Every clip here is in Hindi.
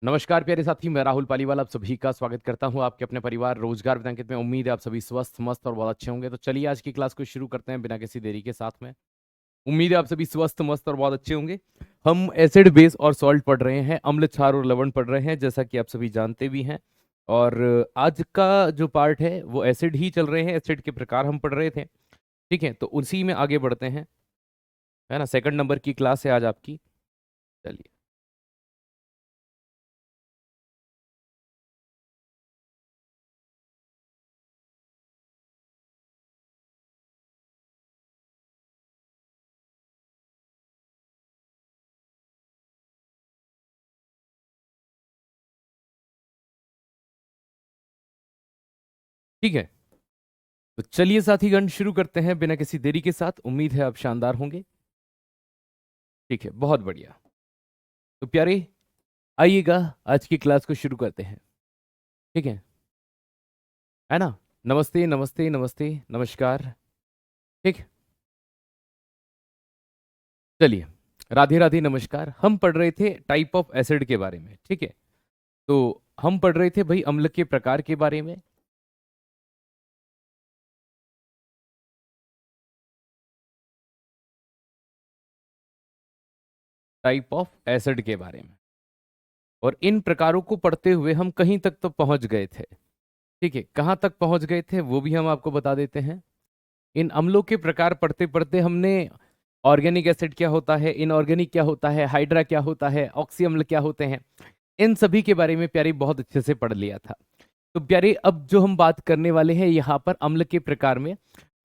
नमस्कार प्यारे साथी, मैं राहुल पालीवाल आप सभी का स्वागत करता हूं आपके अपने परिवार रोजगार विद्यांकित में। उम्मीद है आप सभी स्वस्थ मस्त और बहुत अच्छे होंगे। तो चलिए आज की क्लास को शुरू करते हैं बिना किसी देरी के साथ में। उम्मीद है आप सभी स्वस्थ मस्त और बहुत अच्छे होंगे। हम एसिड बेस और सॉल्ट पढ़ रहे हैं, अम्ल क्षार और लवण पढ़ रहे हैं, जैसा कि आप सभी जानते भी हैं। और आज का जो पार्ट है वो एसिड ही चल रहे हैं, एसिड के प्रकार हम पढ़ रहे थे। ठीक है, तो उसी में आगे बढ़ते हैं, है ना। सेकंड नंबर की क्लास है आज आपकी। चलिए ठीक है, तो चलिए साथीगण शुरू करते हैं बिना किसी देरी के साथ। उम्मीद है आप शानदार होंगे। ठीक है, बहुत बढ़िया। तो प्यारे, आइएगा आज की क्लास को शुरू करते हैं। ठीक है ना। नमस्ते नमस्ते नमस्ते नमस्कार। ठीक, चलिए। राधे राधे नमस्कार। हम पढ़ रहे थे टाइप ऑफ एसिड के बारे में। ठीक है, तो हम पढ़ रहे थे भाई अम्ल के प्रकार के बारे में। टाइप ऑफ एसिड के बारे में, और इन प्रकारों को पढ़ते हुए हम कहीं तक तो पहुंच गए थे। ठीक है, कहाँ तक पहुंच गए थे वो भी हम आपको बता देते हैं। इन अम्लों के प्रकार पढ़ते पढ़ते हमने ऑर्गेनिक एसिड क्या होता है, इनऑर्गेनिक क्या होता है, हाइड्रा क्या होता है, ऑक्सी अम्ल क्या होते हैं, इन सभी के बारे में प्यारी बहुत अच्छे से पढ़ लिया था। तो प्यारे, अब जो हम बात करने वाले हैं यहाँ पर अम्ल के प्रकार में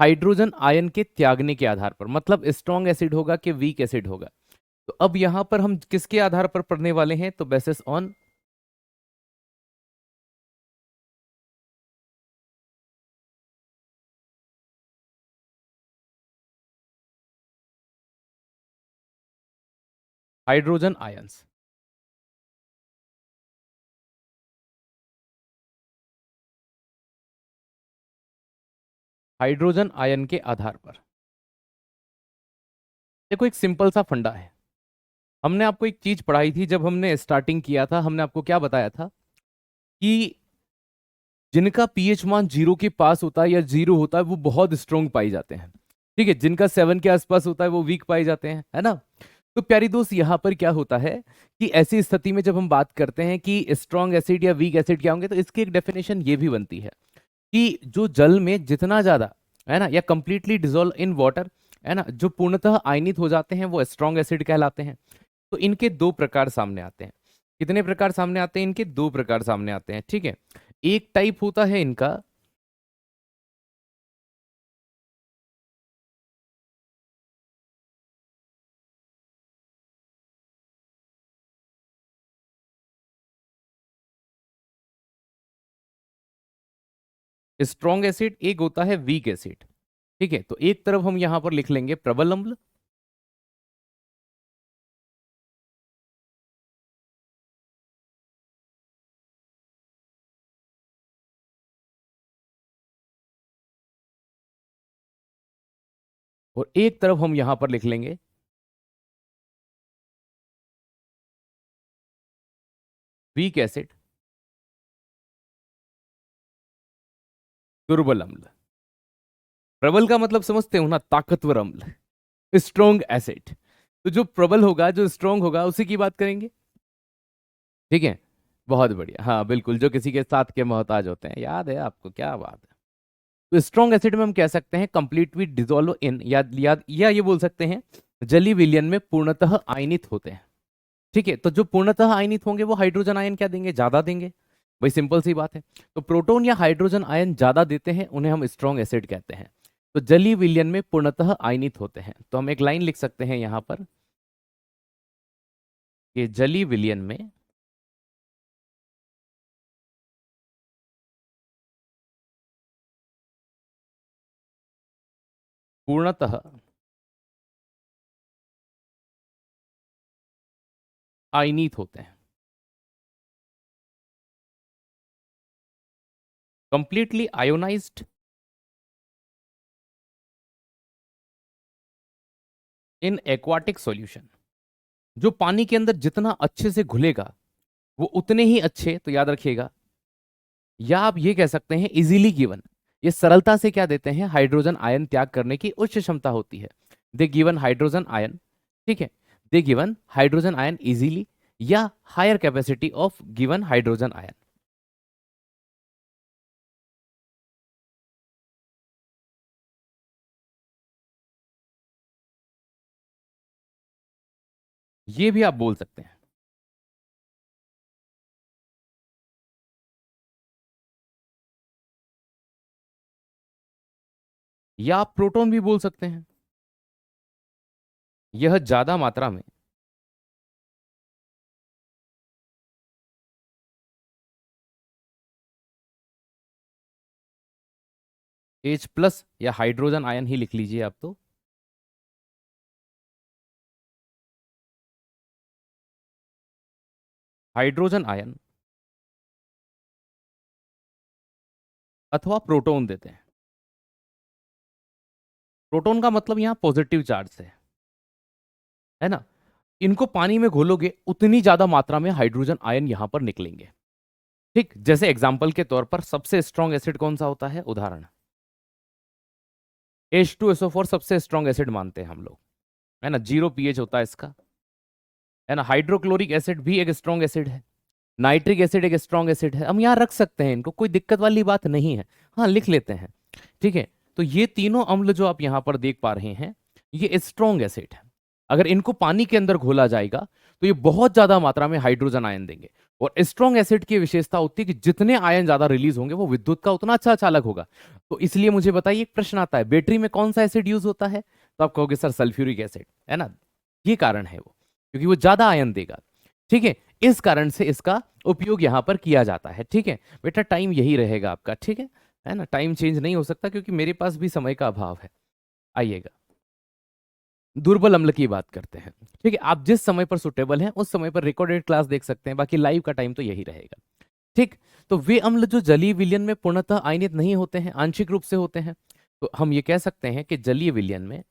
हाइड्रोजन आयन के त्यागने के आधार पर, मतलब स्ट्रॉन्ग एसिड होगा कि वीक एसिड होगा। तो अब यहाँ पर हम किसके आधार पर पढ़ने वाले हैं, तो basis on hydrogen ions. Hydrogen ion के आधार पर देखो, एक सिंपल सा फंडा है। हमने आपको एक चीज पढ़ाई थी जब हमने स्टार्टिंग किया था। हमने आपको क्या बताया था कि जिनका पीएच मान 0 के पास होता है या 0 होता है वो बहुत स्ट्रोंग पाए जाते हैं। ठीक है, जिनका 7 के आसपास होता है वो वीक पाए जाते हैं, है ना। तो प्यारी दोस्त, यहाँ पर क्या होता है कि ऐसी स्थिति में जब हम बात करते हैं कि स्ट्रॉन्ग एसिड या वीक एसिड क्या होंगे, तो इसकी एक डेफिनेशन ये भी बनती है कि जो जल में जितना ज्यादा, है ना, या कंप्लीटली डिजोल्व इन वाटर, है ना, जो पूर्णतः आयनित हो जाते हैं वो स्ट्रॉन्ग एसिड कहलाते हैं। तो इनके दो प्रकार सामने आते हैं। कितने प्रकार सामने आते हैं? इनके दो प्रकार सामने आते हैं। ठीक है, एक टाइप होता है इनका स्ट्रॉन्ग एसिड, एक होता है वीक एसिड। ठीक है, तो एक तरफ हम यहां पर लिख लेंगे प्रबल अम्ल, और एक तरफ हम यहां पर लिख लेंगे वीक एसिड, दुर्बल अम्ल। प्रबल का मतलब समझते हो ना, ताकतवर अम्ल, स्ट्रॉन्ग एसिड। तो जो प्रबल होगा, जो स्ट्रॉन्ग होगा, उसी की बात करेंगे। ठीक है, बहुत बढ़िया। हाँ बिल्कुल, जो किसी के साथ के मोहताज होते हैं, याद है आपको, क्या बात है। तो स्ट्रॉन्ग एसिड में हम कह सकते हैं कंप्लीटली डिजोल्व इन, या ये बोल सकते हैं जलीय विलयन में पूर्णतः आयनित होते हैं। ठीक है, तो जो पूर्णतः आयनित होंगे वो हाइड्रोजन आयन क्या देंगे? ज्यादा देंगे। भाई सिंपल सी बात है। तो प्रोटॉन या हाइड्रोजन आयन ज्यादा देते हैं, उन्हें हम स्ट्रॉन्ग एसिड कहते हैं। तो जलीय विलयन में पूर्णतः आयनित होते हैं। तो हम एक लाइन लिख सकते हैं यहां पर कि जलीय विलयन में पूर्णतः आयनित होते हैं। कंप्लीटली आयोनाइज्ड इन एक्वाटिक सॉल्यूशन। जो पानी के अंदर जितना अच्छे से घुलेगा वो उतने ही अच्छे, तो याद रखिएगा, या आप ये कह सकते हैं इजीली गिवन, ये सरलता से क्या देते हैं, हाइड्रोजन आयन त्याग करने की उच्च क्षमता होती है। दे गिवन हाइड्रोजन आयन, ठीक है, they given hydrogen ion easily या higher capacity of given hydrogen ion. ये भी आप बोल सकते हैं, या आप प्रोटॉन भी बोल सकते हैं। यह ज्यादा मात्रा में H+ या हाइड्रोजन आयन ही लिख लीजिए आप तो, हाइड्रोजन आयन अथवा प्रोटॉन देते हैं। प्रोटॉन का मतलब यहां पॉजिटिव चार्ज से है ना। इनको पानी में घोलोगे उतनी ज्यादा मात्रा में हाइड्रोजन आयन यहां पर निकलेंगे। ठीक, जैसे एग्जाम्पल के तौर पर सबसे स्ट्रॉन्ग एसिड कौन सा होता है, उदाहरण H2SO4 सबसे स्ट्रॉन्ग एसिड मानते हैं हम लोग, है ना, 0 pH होता है इसका, है ना। हाइड्रोक्लोरिक एसिड भी एक स्ट्रॉन्ग एसिड है, नाइट्रिक एसिड एक स्ट्रॉन्ग एसिड है, हम यहाँ रख सकते हैं इनको, कोई दिक्कत वाली बात नहीं है, हाँ लिख लेते हैं। ठीक है, तो ये तीनों अम्ल जो आप यहाँ पर देख पा रहे हैं ये स्ट्रॉन्ग एसिड है। अगर इनको पानी के अंदर घोला जाएगा तो ये बहुत ज्यादा मात्रा में हाइड्रोजन आयन देंगे। और स्ट्रॉन्ग एसिड की विशेषता होती है कि जितने आयन ज्यादा रिलीज होंगे वो विद्युत का उतना अच्छा चालक होगा। तो इसलिए मुझे बताइए, एक प्रश्न आता है बैटरी में कौन सा एसिड यूज होता है, तो आप कहोगे सर सल्फ्यूरिक एसिड, है ना। ये कारण है वो, क्योंकि वो ज्यादा आयन देगा। ठीक है, इस कारण से इसका उपयोग यहां पर किया जाता है। ठीक है बेटा, टाइम यही रहेगा आपका, ठीक है ना, टाइम चेंज नहीं हो सकता क्योंकि मेरे पास भी समय का अभाव है। आइएगा, दुर्बल अम्ल की बात करते हैं। ठीक है, आप जिस समय पर सुटेबल हैं उस समय पर रिकॉर्डेड क्लास देख सकते हैं, बाकी लाइव का टाइम तो यही रहेगा। ठीक, तो वे अम्ल जो जलीय विलयन में पूर्णतः आयनित नहीं होते हैं, आंशिक रूप से होते हैं, तो हम ये कह सकते हैं कि जलीय विलयन में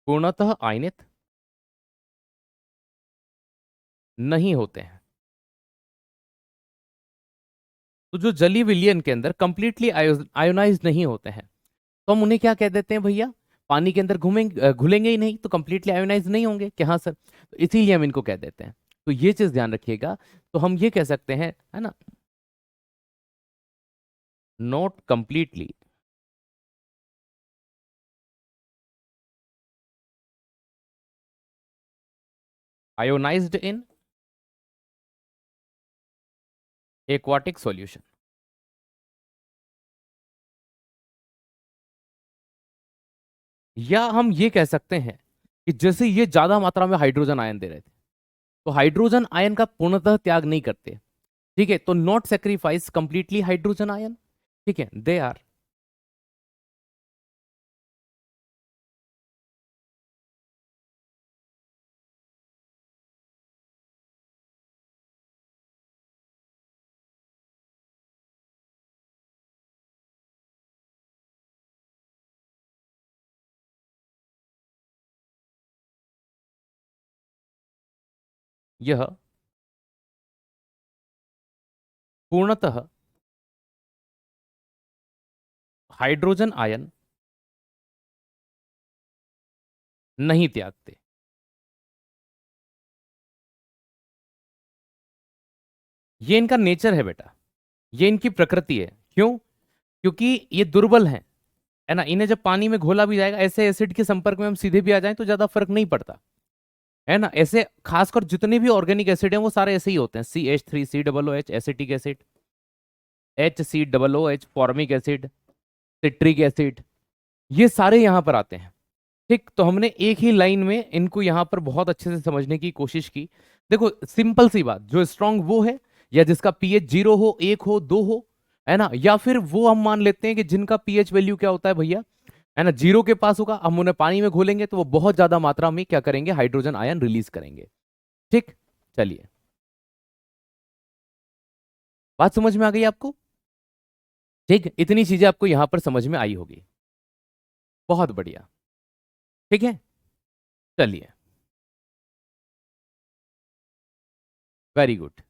पूर्णतः आयनित नहीं होते हैं। तो जो जलीय विलयन के अंदर कंप्लीटली आयोनाइज नहीं होते हैं, तो हम उन्हें क्या कह देते हैं भैया, पानी के अंदर घूमेंगे घुलेंगे ही नहीं, तो कंप्लीटली आयोनाइज नहीं होंगे कि हाँ सर, तो इसीलिए हम इनको कह देते हैं। तो ये चीज ध्यान रखिएगा। तो हम ये कह सकते हैं, है ना, not completely ionised in aquatic solution. या हम ये कह सकते हैं कि जैसे ये ज्यादा मात्रा में हाइड्रोजन आयन दे रहे थे, तो हाइड्रोजन आयन का पूर्णतः त्याग नहीं करते। ठीक है, तो not sacrifice completely hydrogen ion. ठीक है, दे आर, यह पूर्णतः हाइड्रोजन आयन नहीं त्यागते। ये इनका नेचर है बेटा, ये इनकी प्रकृति है। क्यों? क्योंकि ये दुर्बल हैं, है ना। इन्हें जब पानी में घोला भी जाएगा, ऐसे एसिड के संपर्क में हम सीधे भी आ जाएं तो ज्यादा फर्क नहीं पड़ता, है ना। ऐसे खासकर जितने भी ऑर्गेनिक एसिड हैं वो सारे ऐसे ही होते हैं, CH3COOH acetic acid, HCOOH formic acid, citric acid, ये सारे यहां पर आते हैं। ठीक, तो हमने एक ही लाइन में इनको यहां पर बहुत अच्छे से समझने की कोशिश की। देखो सिंपल सी बात, जो स्ट्रांग वो है या जिसका पीएच 0 हो, 1 हो, 2 हो, है ना, या फिर वो हम मान लेते हैं कि जिनका पीएच वैल्यू क्या होता है भैया, है ना, 0 के पास होगा, हम उन्हें पानी में घोलेंगे तो वो बहुत ज्यादा मात्रा में क्या करेंगे, हाइड्रोजन आयन रिलीज करेंगे। ठीक, चलिए। बात समझ में आ गई आपको? ठीक, इतनी चीजें आपको यहां पर समझ में आई होगी। बहुत बढ़िया। ठीक है, चलिए, वेरी गुड।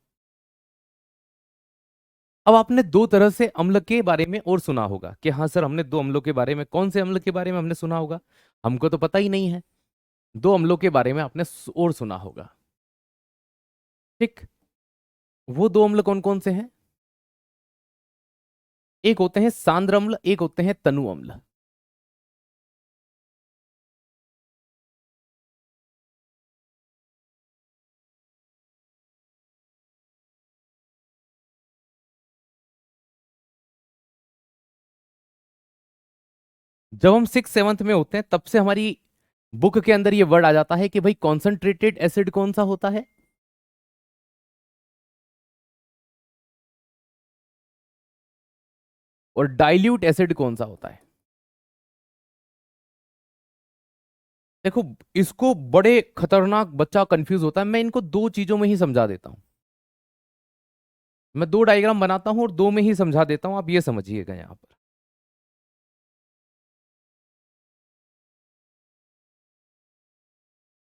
अब आपने दो तरह से अम्ल के बारे में और सुना होगा कि हाँ सर, हमने दो अम्लों के बारे में, कौन से अम्ल के बारे में हमने सुना होगा? हमको तो पता ही नहीं है। दो अम्लों के बारे में आपने और सुना होगा। ठीक, वो दो अम्ल कौन कौन से हैं? एक होते हैं सांद्र अम्ल, एक होते हैं तनु अम्ल। जब हम सिक्स सेवंथ में होते हैं तब से हमारी बुक के अंदर ये वर्ड आ जाता है कि भाई कॉन्सेंट्रेटेड एसिड कौन सा होता है, और डाइल्यूट एसिड कौन सा होता है। देखो, इसको बड़े खतरनाक बच्चा कंफ्यूज होता है, मैं इनको दो चीजों में ही समझा देता हूं। मैं दो डायग्राम बनाता हूं और दो में ही समझा देता हूं, आप ये समझिएगा यहां पर।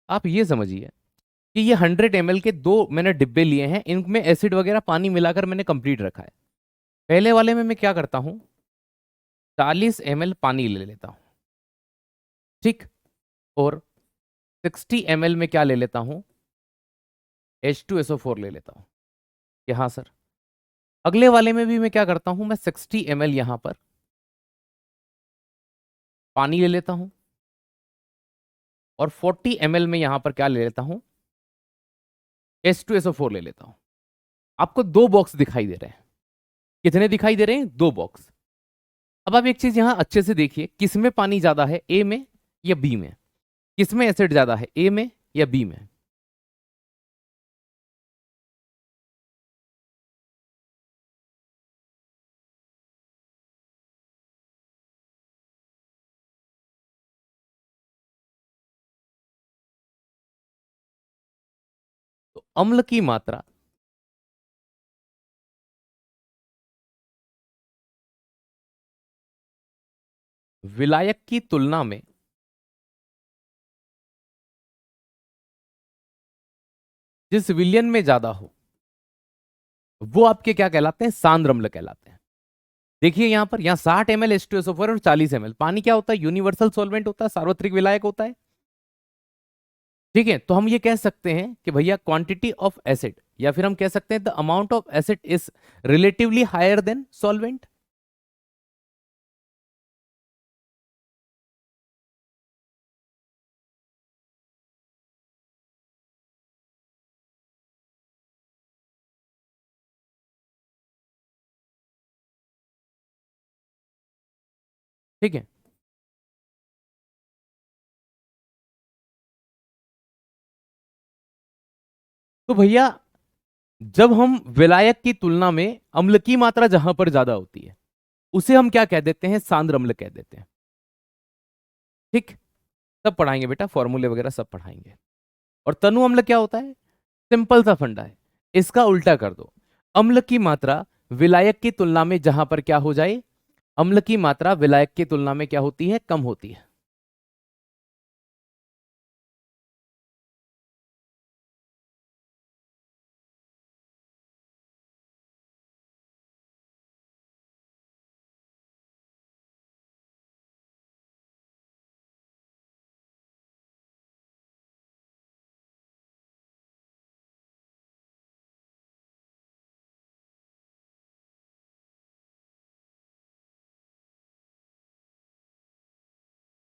आप ये समझिए कि ये 100 ml के दो मैंने डिब्बे लिए हैं, इनमें एसिड वगैरह पानी मिलाकर मैंने कंप्लीट रखा है। पहले वाले में मैं क्या करता हूं, 40 ml पानी ले लेता हूं। ठीक, और 60 ml में क्या ले लेता हूं, H2SO4 ले लेता हूं। कि हाँ सर, अगले वाले में भी मैं क्या करता हूं, मैं 60 ml यहां पर पानी ले लेता हूं, और 40 ml में यहां पर क्या ले लेता हूं, H2SO4 ले लेता हूं। आपको दो बॉक्स दिखाई दे रहे हैं। कितने दिखाई दे रहे हैं? दो बॉक्स। अब आप एक चीज यहां अच्छे से देखिए, किसमें पानी ज्यादा है, ए में या बी में? किसमें एसिड ज्यादा है, ए में या बी में? तो अम्ल की मात्रा विलायक की तुलना में जिस विलयन में ज्यादा हो, वो आपके क्या कहलाते हैं, सांद्र अम्ल कहलाते हैं। देखिए यहां पर, यहां 60 ml H2SO4 और 40 ml पानी क्या होता है, यूनिवर्सल सॉल्वेंट होता है, सार्वत्रिक विलायक होता है। ठीक है, तो हम ये कह सकते हैं कि भैया क्वांटिटी ऑफ एसिड, या फिर हम कह सकते हैं the amount of acid is relatively higher than solvent. ठीक है, तो भैया जब हम विलायक की तुलना में अम्ल की मात्रा जहां पर ज्यादा होती है, उसे हम क्या कह देते हैं, सांद्र अम्ल कह देते हैं। ठीक, सब पढ़ाएंगे बेटा, फॉर्मूले वगैरह सब पढ़ाएंगे। और तनु अम्ल क्या होता है? सिंपल सा फंडा है, इसका उल्टा कर दो। अम्ल की मात्रा विलायक की तुलना में जहां पर क्या हो जाए, अम्ल की मात्रा विलायक की तुलना में क्या होती है, कम होती है।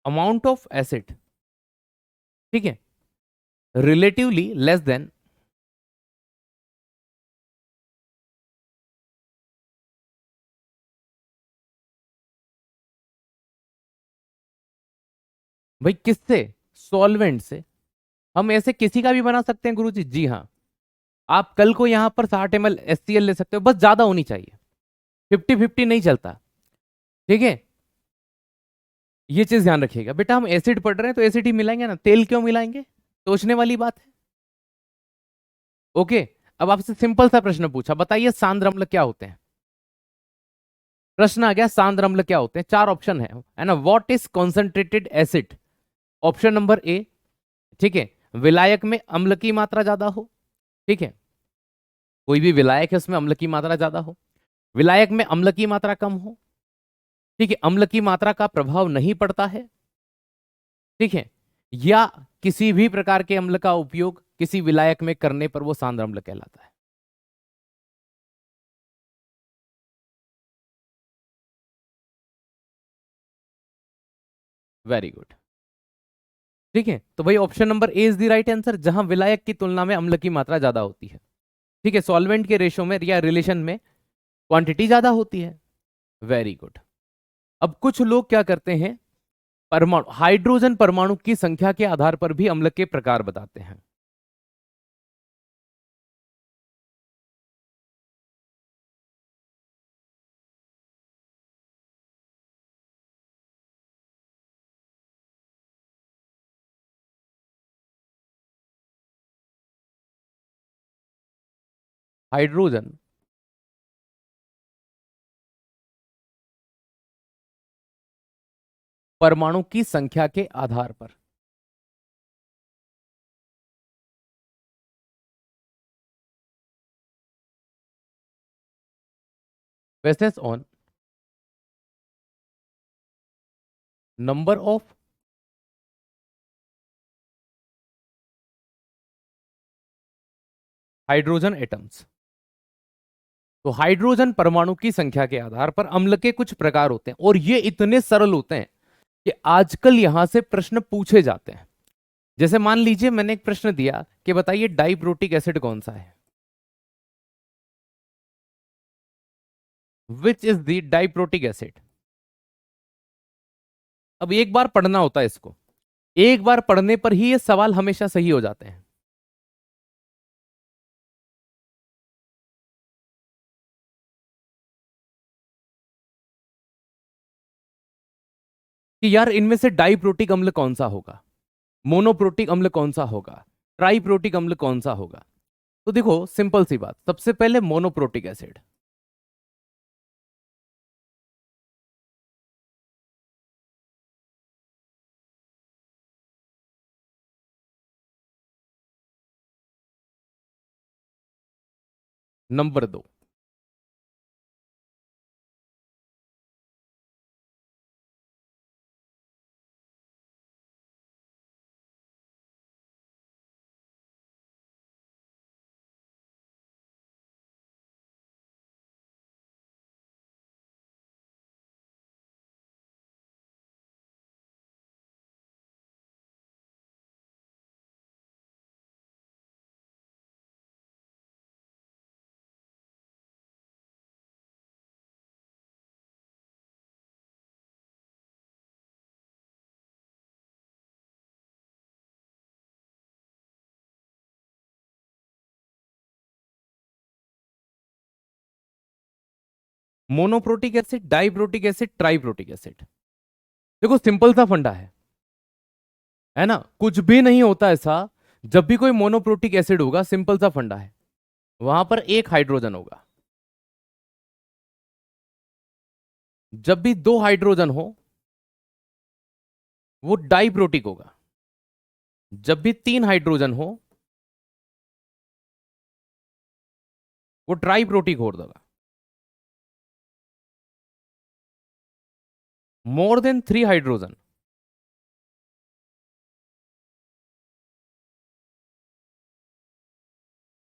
अमाउंट ऑफ एसिड, ठीक है, रिलेटिवली लेस देन, भाई किससे, सॉल्वेंट से। हम ऐसे किसी का भी बना सकते हैं गुरुजी, जी हाँ। आप कल को यहां पर 60 ml HCl ले सकते हो, बस ज्यादा होनी चाहिए, 50-50 नहीं चलता। ठीक है, ये चीज ध्यान रखिएगा बेटा, हम एसिड पढ़ रहे हैं तो एसिड ही मिलाएंगे ना, तेल क्यों मिलाएंगे, सोचने वाली बात है। ओके, अब आपसे सिंपल सा प्रश्न पूछा, बताइए सांद्र अम्ल क्या होते हैं। प्रश्न आ गया सांद्र अम्ल क्या होते हैं, चार ऑप्शन है ना। What is concentrated acid, option number A, ठीक है, विलायक में अम्ल की मात्रा ज्यादा हो, ठीक है, कोई भी विलायक है उसमें अम्ल की मात्रा ज्यादा हो, विलायक में अम्ल की मात्रा कम हो, ठीक है, अम्ल की मात्रा का प्रभाव नहीं पड़ता है, ठीक है, या किसी भी प्रकार के अम्ल का उपयोग किसी विलायक में करने पर वो सांद्र अम्ल कहलाता है। वेरी गुड, ठीक है, तो भाई option number A is the right answer, जहां विलायक की तुलना में अम्ल की मात्रा ज्यादा होती है, ठीक है, सॉल्वेंट के रेशो में या रिलेशन में क्वांटिटी ज्यादा होती है। Very good. अब कुछ लोग क्या करते हैं, परमाणु हाइड्रोजन परमाणु की संख्या के आधार पर भी अम्ल के प्रकार बताते हैं। हाइड्रोजन परमाणु की संख्या के आधार पर, basis on number of hydrogen atoms. तो हाइड्रोजन परमाणु की संख्या के आधार पर अम्ल के कुछ प्रकार होते हैं और ये इतने सरल होते हैं कि आजकल यहां से प्रश्न पूछे जाते हैं। जैसे मान लीजिए मैंने एक प्रश्न दिया कि बताइए डाइप्रोटिक एसिड कौन सा है, which is the diprotic acid. अब एक बार पढ़ना होता है इसको, एक बार पढ़ने पर ही ये सवाल हमेशा सही हो जाते हैं। कि यार इनमें से डाइप्रोटिक अम्ल कौन सा होगा, मोनोप्रोटिक अम्ल कौन सा होगा, ट्राइप्रोटिक अम्ल कौन सा होगा। तो देखो सिंपल सी बात, सबसे पहले मोनोप्रोटिक एसिड। नंबर दो, monoprotic acid, diprotic acid, triprotic acid. देखो सिंपल सा फंडा है ना, कुछ भी नहीं होता ऐसा। जब भी कोई मोनोप्रोटिक एसिड होगा, सिंपल सा फंडा है, वहां पर एक हाइड्रोजन होगा। जब भी दो हाइड्रोजन हो, वो डाइप्रोटिक होगा। जब भी तीन हाइड्रोजन हो, वो ट्राइप्रोटिक हो देगा। मोर देन थ्री हाइड्रोजन,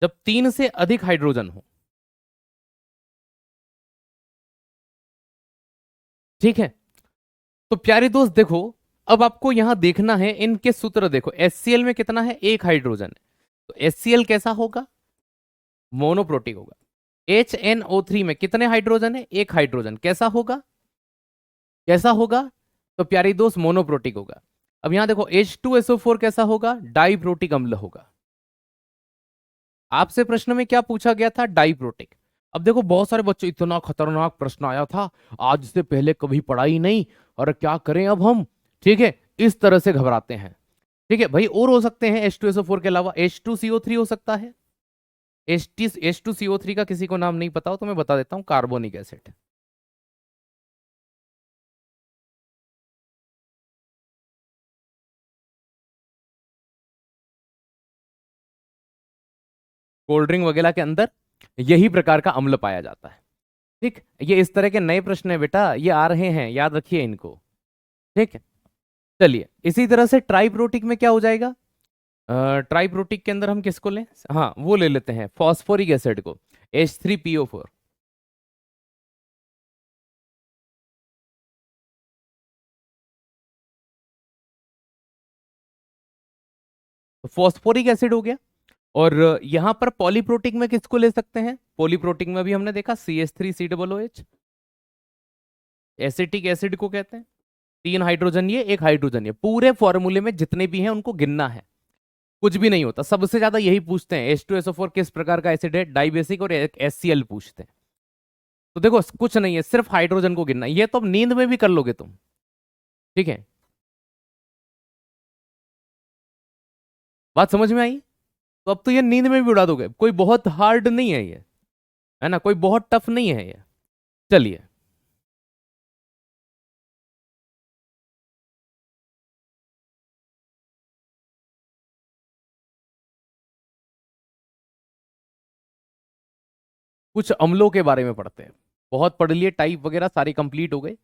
जब तीन से अधिक हाइड्रोजन हो, ठीक है। तो प्यारे दोस्त देखो, अब आपको यहां देखना है इनके सूत्र। देखो HCl में कितना है, एक हाइड्रोजन है, तो HCl कैसा होगा, मोनोप्रोटिक होगा। HNO3 में कितने हाइड्रोजन है, एक हाइड्रोजन, कैसा होगा, कैसा होगा, तो प्यारे दोस्त मोनोप्रोटिक होगा। अब यहां देखो H2SO4 कैसा होगा, डाइप्रोटिक अम्ल होगा। आपसे प्रश्न में क्या पूछा गया था, डाइप्रोटिक। अब देखो बहुत सारे बच्चों, इतना खतरनाक प्रश्न आया था, आज से पहले कभी पढ़ा ही नहीं, और क्या करें अब हम, ठीक है, इस तरह से घबराते हैं। ठीक है भाई, और हो सकते हैं H2SO4 के अलावा, H2CO3 हो सकता है, H2CO3 का किसी को नाम नहीं पता हो तो मैं बता देता हूं, कार्बोनिक एसिड। कोल्ड ड्रिंक वगैरह के अंदर यही प्रकार का अम्ल पाया जाता है। ठीक, ये इस तरह के नए प्रश्न है बेटा, ये आ रहे हैं, याद रखिए इनको। ठीक है, चलिए इसी तरह से ट्राइप्रोटिक में क्या हो जाएगा? ट्राइप्रोटिक के अंदर हम किसको लें? हाँ, वो ले लेते हैं फॉस्फोरिक एसिड को, H3PO4। तो फॉस्फोरिक एसिड हो गया। और यहां पर पॉलीप्रोटिक में किसको ले सकते हैं? पॉलीप्रोटिक में भी हमने देखा CH3COOH, एसिटिक एसिड को कहते हैं। 3 हाइड्रोजन ये, 1 हाइड्रोजन ये, पूरे फॉर्मूले में जितने भी हैं उनको गिनना है, कुछ भी नहीं होता। सबसे ज्यादा यही पूछते हैं, H2SO4 किस प्रकार का एसिड है, डाइबेसिक और HCl पूछते हैं। तो देखो कुछ नहीं है, सिर्फ हाइड्रोजन को गिनना है। ये तो अब नींद में भी कर लोगे तुम। ठीक है, बात समझ में आई? तो अब तो ये नींद में भी उड़ा दोगे, कोई बहुत हार्ड नहीं है ये, है ना, कोई बहुत टफ नहीं है ये। चलिए, कुछ अम्लों के बारे में पढ़ते हैं। बहुत पढ़ लिए, टाइप वगैरह सारी कंप्लीट हो गए।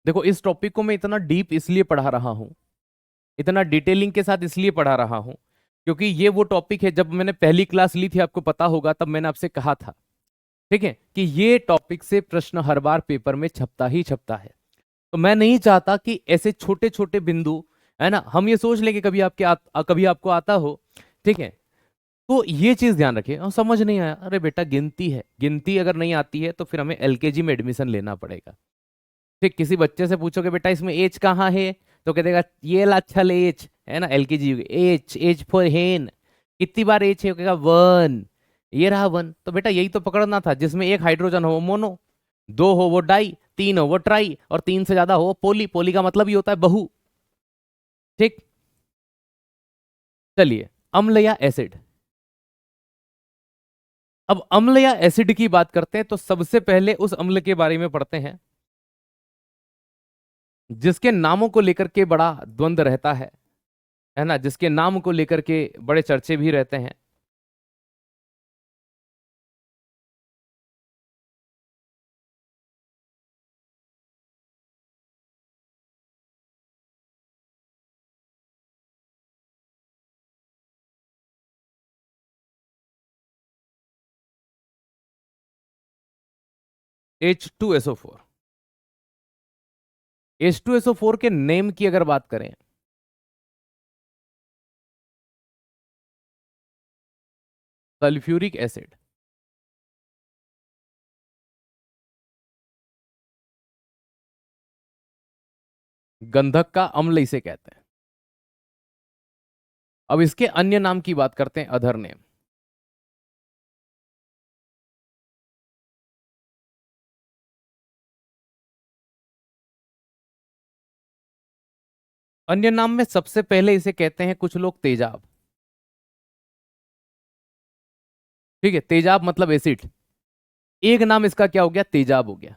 देखो इस टॉपिक को मैं इतना डीप इसलिए पढ़ा रहा हूं, इतना डिटेलिंग के साथ इसलिए पढ़ा रहा हूं, क्योंकि ये वो टॉपिक है, जब मैंने पहली क्लास ली थी आपको पता होगा, तब मैंने आपसे कहा था, ठीक है, कि ये टॉपिक से प्रश्न हर बार पेपर में छपता ही छपता है। तो मैं नहीं चाहता कि ऐसे छोटे छोटे बिंदु, है ना, हम ये सोच लें कि कभी आपको आता हो, ठीक है, तो ये चीज ध्यान रखिए। समझ नहीं आया, अरे बेटा गिनती है, गिनती अगर नहीं आती है तो फिर हमें एलकेजी में एडमिशन लेना पड़ेगा। ठीक, किसी बच्चे से पूछोगे बेटा इसमें एज कहाँ है, तो कह देगा ये लाछल एज, है ना, एलकेजी, एच एज फॉर हेन, कितनी बार एच है, कहेगा वन, ये रहा वन। तो बेटा यही तो पकड़ना था, जिसमें 1 हाइड्रोजन हो वो मोनो, 2 हो वो डाई, 3 हो वो ट्राई, और 3 से ज्यादा हो पोली। पोली का मतलब ही होता है बहु। ठीक, चलिए, अम्ल या एसिड। अब अम्ल या एसिड की बात करते हैं तो सबसे पहले उस अम्ल के बारे में पढ़ते हैं जिसके नामों को लेकर के बड़ा द्वंद्व रहता है ना, जिसके नाम को लेकर के बड़े चर्चे भी रहते हैं। H2SO4। H2SO4 के नेम की अगर बात करें, सल्फ्यूरिक एसिड, गंधक का अम्ल इसे कहते हैं। अब इसके अन्य नाम की बात करते हैं, अदर नेम। अन्य नाम में सबसे पहले इसे कहते हैं कुछ लोग तेजाब। ठीक है, तेजाब मतलब एसिड, एक नाम इसका क्या हो गया, तेजाब हो गया।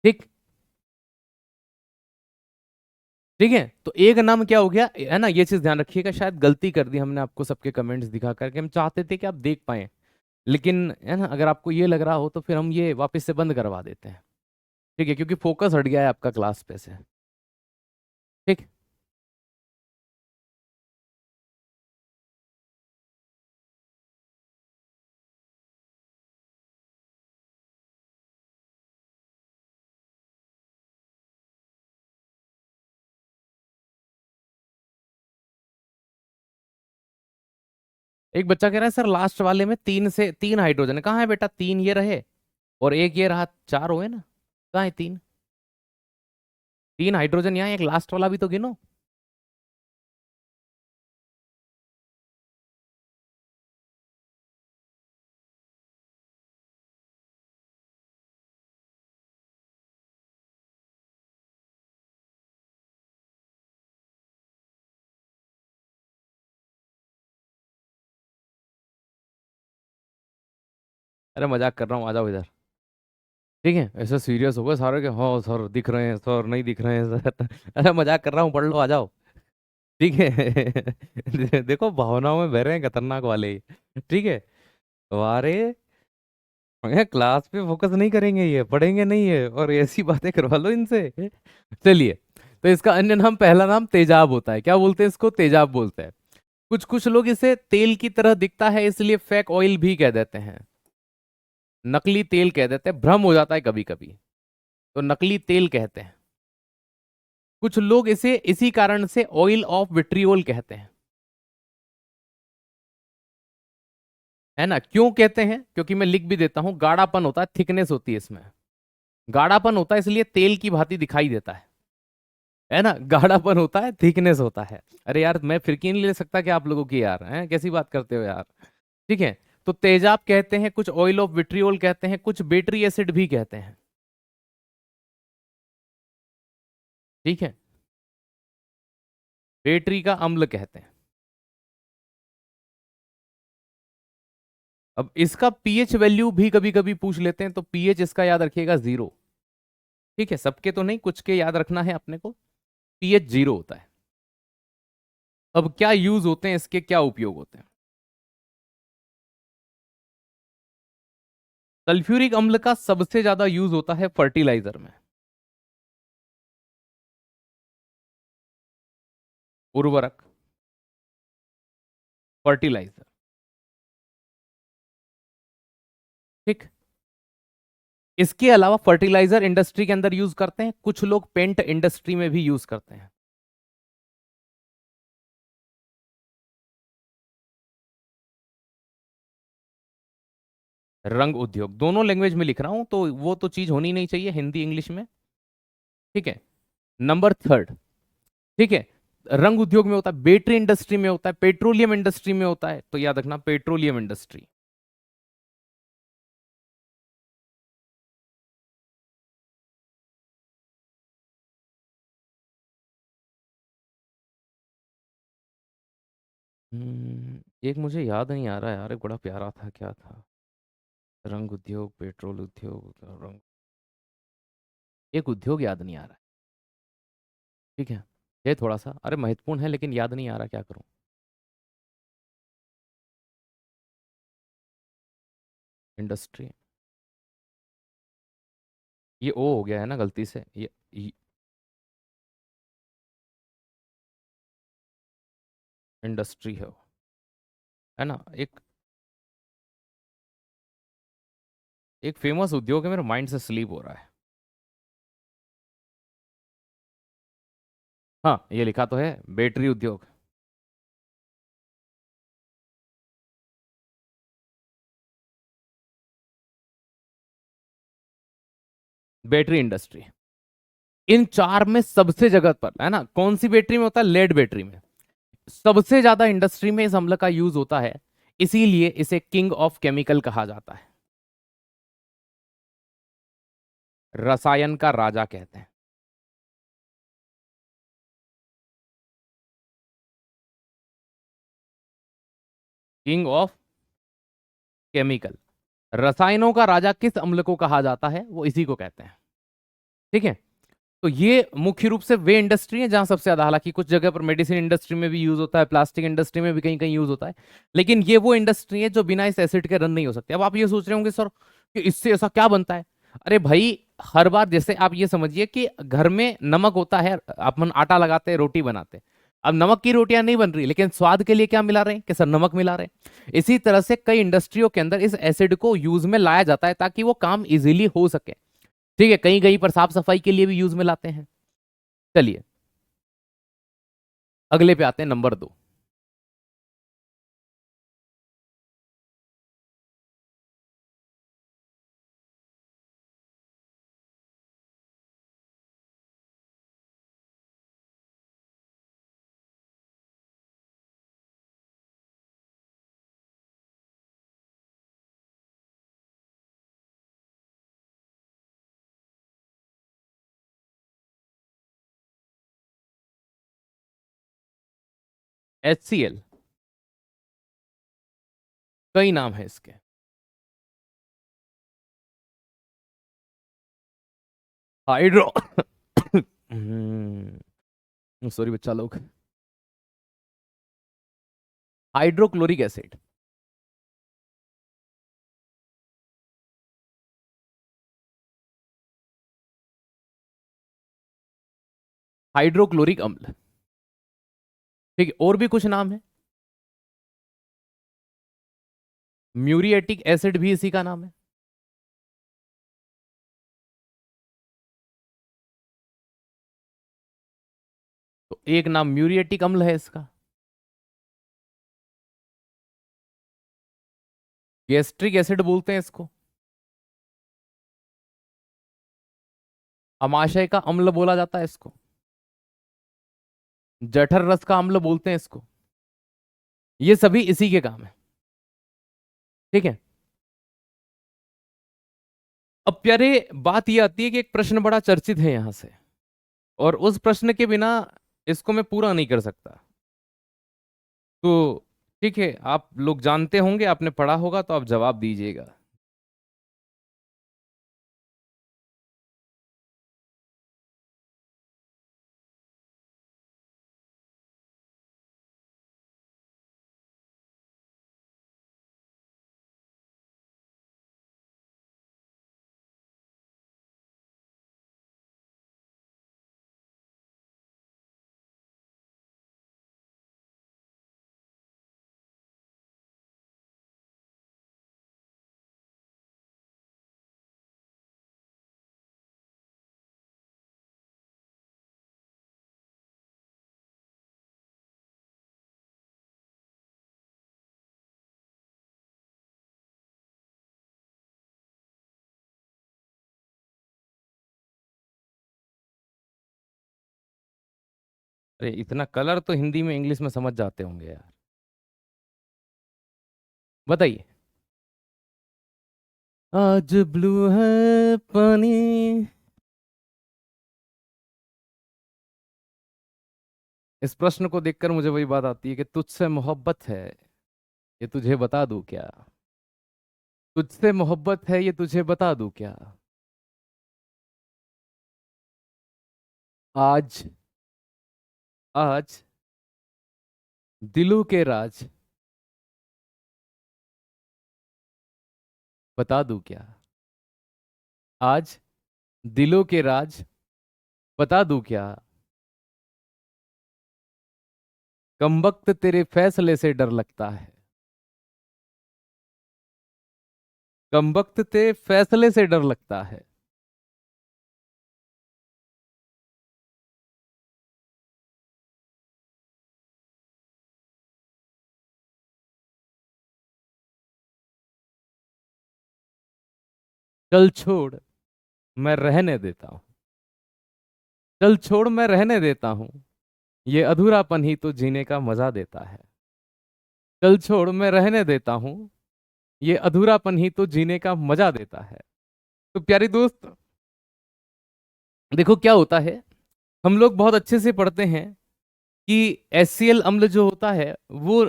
ठीक, ठीक है, तो एक नाम क्या हो गया, है ना, ये चीज ध्यान रखिएगा। शायद गलती कर दी हमने आपको सबके कमेंट्स दिखा करके, हम चाहते थे कि आप देख पाए, लेकिन है ना, अगर आपको ये लग रहा हो तो फिर हम ये वापस से बंद करवा देते हैं। ठीक है, क्योंकि फोकस हट गया है आपका क्लास पे से। ठीक, एक बच्चा कह रहा है सर लास्ट वाले में 3 हाइड्रोजन है। कहाँ है बेटा, 3 ये रहे और एक ये रहा, 4 हुए ना, कहाँ है 3? 3 हाइड्रोजन यहाँ, एक लास्ट वाला भी तो गिनो। अरे मजाक कर रहा हूँ, आ जाओ इधर। ठीक है, ऐसा सीरियस होगा सारे के, हाँ सर दिख रहे हैं, सर नहीं दिख रहे हैं सर। अरे मजाक कर रहा हूँ, पढ़ लो, आ जाओ। ठीक है। देखो भावनाओं में बह रहे हैं खतरनाक वाले ही। ठीक है। वारे, क्लास पे फोकस नहीं करेंगे, ये पढ़ेंगे नहीं है, और ऐसी बातें करवा लो इनसे। चलिए, तो इसका अन्य नाम, पहला नाम तेजाब होता है। क्या बोलते हैं इसको? तेजाब बोलते हैं। कुछ कुछ लोग इसे तेल की तरह दिखता है इसलिए फेक ऑयल भी कह देते हैं, नकली तेल कह देते हैं, भ्रम हो जाता है कभी कभी, तो नकली तेल कहते हैं। कुछ लोग इसे इसी कारण से ऑयल ऑफ विट्रियोल कहते हैं। है ना? क्यों कहते हैं? क्योंकि मैं लिख भी देता हूं, गाढ़ापन होता है, थिकनेस होती है इसमें, गाढ़ापन होता है इसलिए तेल की भांति दिखाई देता है ना? गाढ़ापन होता है, थिकनेस होता है। अरे यार, मैं फिरकी नहीं ले सकता क्या आप लोगों की? यार हैं, कैसी बात करते हो यार। ठीक है, तो तेजाब कहते हैं, कुछ ऑयल ऑफ विट्रियोल कहते हैं, कुछ बेटरी एसिड भी कहते हैं। ठीक है, बेटरी का अम्ल कहते हैं। अब इसका पीएच वैल्यू भी कभी कभी पूछ लेते हैं, तो पीएच इसका याद रखिएगा 0। ठीक है, सबके तो नहीं, कुछ के याद रखना है अपने को। पीएच 0 होता है। अब क्या यूज होते हैं इसके, क्या उपयोग होते हैं? सल्फ्यूरिक अम्ल का सबसे ज्यादा यूज होता है फर्टिलाइजर में, उर्वरक, फर्टिलाइजर। ठीक। इसके अलावा फर्टिलाइजर इंडस्ट्री के अंदर यूज करते हैं, कुछ लोग पेंट इंडस्ट्री में भी यूज करते हैं। रंग उद्योग, दोनों लैंग्वेज में लिख रहा हूं, तो वो तो चीज होनी नहीं चाहिए हिंदी इंग्लिश में। ठीक है, नंबर थर्ड। ठीक है, रंग उद्योग में होता है, बैटरी इंडस्ट्री में होता है, पेट्रोलियम इंडस्ट्री में होता है, तो याद रखना पेट्रोलियम इंडस्ट्री। एक मुझे याद नहीं आ रहा है यार, एक बड़ा प्यारा था, क्या था? रंग उद्योग, पेट्रोल उद्योग, रंग, एक उद्योग याद नहीं आ रहा है। ठीक है थोड़ा सा, अरे महत्वपूर्ण है लेकिन याद नहीं आ रहा, क्या करूं? इंडस्ट्री, ये ओ हो गया है ना गलती से, ये इंडस्ट्री है ना? एक एक फेमस उद्योग है, मेरे माइंड से स्लीप हो रहा है। हाँ, ये लिखा तो है, बैटरी उद्योग। बैटरी इंडस्ट्री, इन चार में सबसे जगह पर है ना, कौन सी बैटरी में होता है? लेड बैटरी में। सबसे ज्यादा इंडस्ट्री में इस अम्ल का यूज होता है, इसीलिए इसे किंग ऑफ केमिकल कहा जाता है, रसायन का राजा कहते हैं। किंग ऑफ केमिकल, रसायनों का राजा किस अम्ल को कहा जाता है? वो इसी को कहते हैं। ठीक है, तो ये मुख्य रूप से वे इंडस्ट्री है जहां सबसे ज्यादा, हालांकि कुछ जगह पर मेडिसिन इंडस्ट्री में भी यूज होता है, प्लास्टिक इंडस्ट्री में भी कहीं कहीं यूज होता है, लेकिन ये वो इंडस्ट्री है जो बिना इस एसिड के रन नहीं हो सकती। अब आप ये सोच रहे होंगे सर कि इससे ऐसा क्या बनता है? अरे भाई, हर बार जैसे आप ये समझिए कि घर में नमक होता है, अपन आटा लगाते हैं, रोटी बनाते हैं, अब नमक की रोटियां नहीं बन रही, लेकिन स्वाद के लिए क्या मिला रहे हैं कि सर नमक मिला रहे हैं। इसी तरह से कई इंडस्ट्रियों के अंदर इस एसिड को यूज में लाया जाता है ताकि वो काम इजीली हो सके। ठीक है, कहीं कहीं पर साफ सफाई के लिए भी यूज में लाते हैं। चलिए, अगले पे आते हैं, नंबर 2। HCl, कई नाम है इसके। हाइड्रो सॉरी बच्चा लोग, हाइड्रोक्लोरिक एसिड। हाइड्रोक्लोरिक अम्ल। ठीक है, और भी कुछ नाम है। म्यूरिएटिक एसिड भी इसी का नाम है। तो एक नाम म्यूरिएटिक अम्ल है इसका। गैस्ट्रिक एसिड बोलते हैं इसको। अमाशय का अम्ल बोला जाता है इसको। जठर रस का अम्ल बोलते हैं इसको। ये सभी इसी के काम है। ठीक है। अब प्यारे, बात ये आती है कि एक प्रश्न बड़ा चर्चित है यहां से, और उस प्रश्न के बिना इसको मैं पूरा नहीं कर सकता। तो ठीक है, आप लोग जानते होंगे, आपने पढ़ा होगा, तो आप जवाब दीजिएगा। अरे इतना कलर तो हिंदी में इंग्लिश में समझ जाते होंगे यार। बताइए। आज ब्लू है पानी। इस प्रश्न को देखकर मुझे वही बात आती है कि तुझसे मोहब्बत है, ये तुझे बता दूं क्या। तुझसे मोहब्बत है, ये तुझे बता दूं क्या। आज, आज दिलों के राज बता दूं क्या। आज दिलों के राज बता दूं क्या। कमबख्त तेरे फैसले से डर लगता है। कमबख्त तेरे फैसले से डर लगता है। चल छोड़, मैं रहने देता हूं। चल छोड़, मैं रहने देता हूं। ये अधूरापन ही तो जीने का मजा देता है। चल छोड़, मैं रहने देता हूं। ये अधूरापन ही तो जीने का मजा देता है। तो प्यारे दोस्त, देखो क्या होता है, हम लोग बहुत अच्छे से पढ़ते हैं कि HCl अम्ल जो होता है वो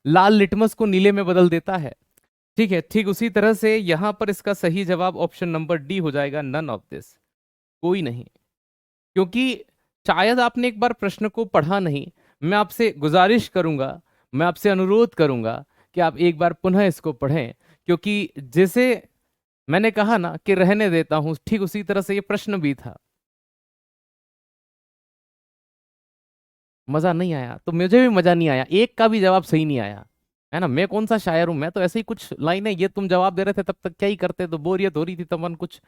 लाल लिटमस को नीले में बदल देता है। ठीक है, ठीक उसी तरह से यहां पर इसका सही जवाब ऑप्शन नंबर डी हो जाएगा, नन ऑफ दिस, कोई नहीं। क्योंकि शायद आपने एक बार प्रश्न को पढ़ा नहीं। मैं आपसे गुजारिश करूंगा, मैं आपसे अनुरोध करूंगा कि आप एक बार पुनः इसको पढ़ें। क्योंकि जैसे मैंने कहा ना कि रहने देता हूं, ठीक उसी तरह से ये प्रश्न भी था। मजा नहीं आया तो मुझे भी मजा नहीं आया, एक का भी जवाब सही नहीं आया। है ना, मैं कौन सा शायर हूं, मैं तो ऐसे ही कुछ लाइनें, ये तुम जवाब दे रहे थे तब तक क्या ही करते, तो बोरियत हो रही थी तब हम कुछ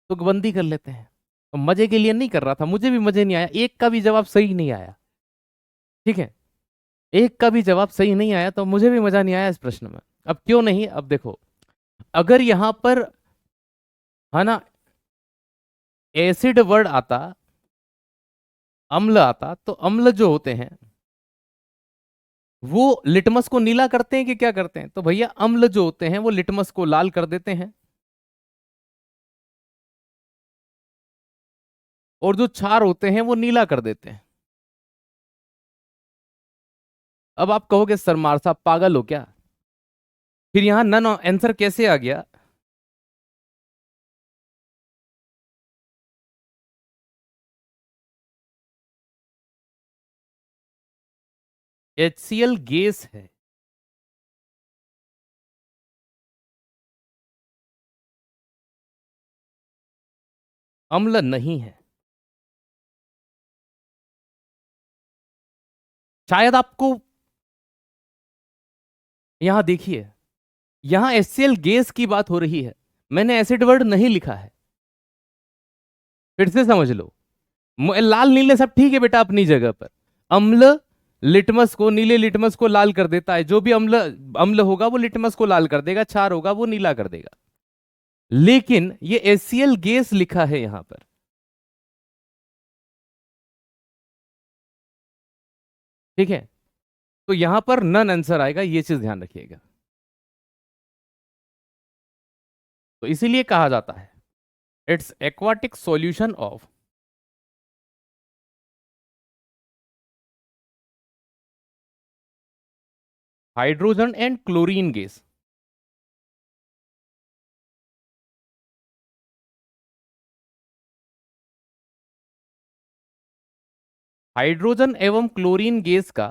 तुकबंदी कर लेते हैं। तो मजे के लिए नहीं कर रहा था, मुझे भी मजे नहीं आया, एक का भी जवाब सही नहीं आया। ठीक है, एक का भी जवाब सही नहीं आया तो मुझे भी मजा नहीं आया इस प्रश्न में। अब क्यों नहीं, अब देखो, अगर यहां पर, है ना, एसिड वर्ड आता, अम्ल आता, तो अम्ल जो होते हैं वो लिटमस को नीला करते हैं कि क्या करते हैं, तो भैया अम्ल जो होते हैं वो लिटमस को लाल कर देते हैं। और जो क्षार होते हैं वो नीला कर देते हैं। अब आप कहोगे सरमार साहब पागल हो क्या, फिर यहां नन आंसर कैसे आ गया। HCl गैस है, अम्ल नहीं है। शायद आपको, यहां देखिए, यहां HCl गैस की बात हो रही है, मैंने एसिड वर्ड नहीं लिखा है। फिर से समझ लो, लाल नीले सब ठीक है बेटा अपनी जगह पर। अम्ल लिटमस को, नीले लिटमस को लाल कर देता है, जो भी अम्ल अम्ल होगा वो लिटमस को लाल कर देगा, क्षार होगा वो नीला कर देगा। लेकिन ये HCl गैस लिखा है यहां पर, ठीक है, तो यहां पर नन आंसर आएगा, ये चीज ध्यान रखिएगा। तो इसीलिए कहा जाता है it's aquatic solution of hydrogen and chlorine gas. Hydrogen एवं क्लोरीन गैस का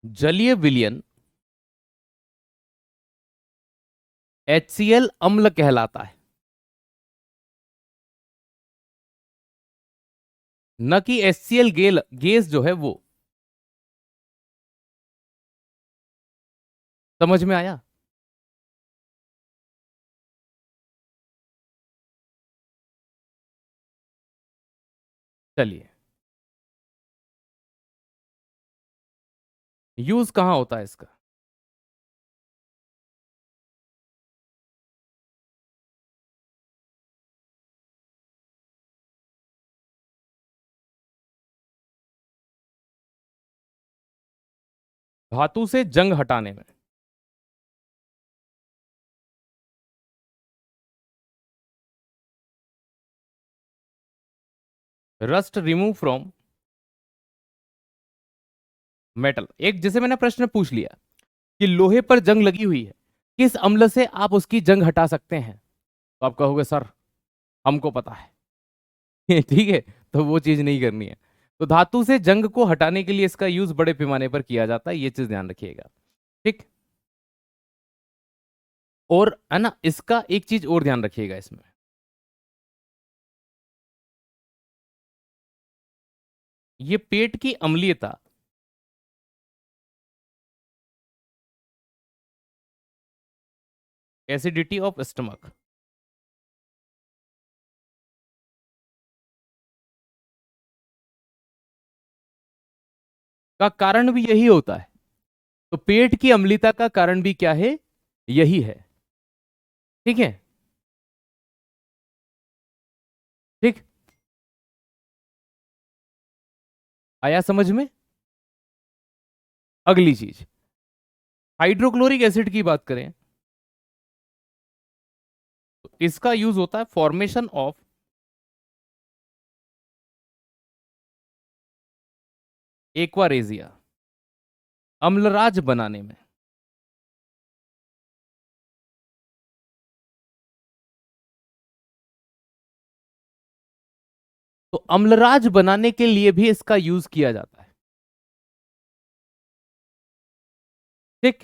जलीय विलयन HCl अम्ल कहलाता है, न कि HCl गैस जो है वो। समझ में आया? चलिए, यूज कहां होता है इसका? धातु से जंग हटाने में। Rust remove from metal. एक जैसे मैंने प्रश्न पूछ लिया कि लोहे पर जंग लगी हुई है, किस अम्ल से आप उसकी जंग हटा सकते हैं, तो आप कहोगे सर हमको पता है। ठीक है, तो वो चीज नहीं करनी है। तो धातु से जंग को हटाने के लिए इसका यूज बड़े पैमाने पर किया जाता है, ये चीज ध्यान रखिएगा। ठीक, और है ना, इसका एक चीज और ध्यान रखिएगा इसमें, ये पेट की अम्लीयता एसिडिटी ऑफ स्टमक का कारण भी यही होता है। तो पेट की अम्लता का कारण भी क्या है? यही है। ठीक है, ठीक, आया समझ में? अगली चीज, हाइड्रोक्लोरिक एसिड की बात करें तो इसका यूज होता है फॉर्मेशन ऑफ एक्वारेजिया, अम्लराज बनाने में। तो अम्लराज बनाने के लिए भी इसका यूज किया जाता है। ठीक,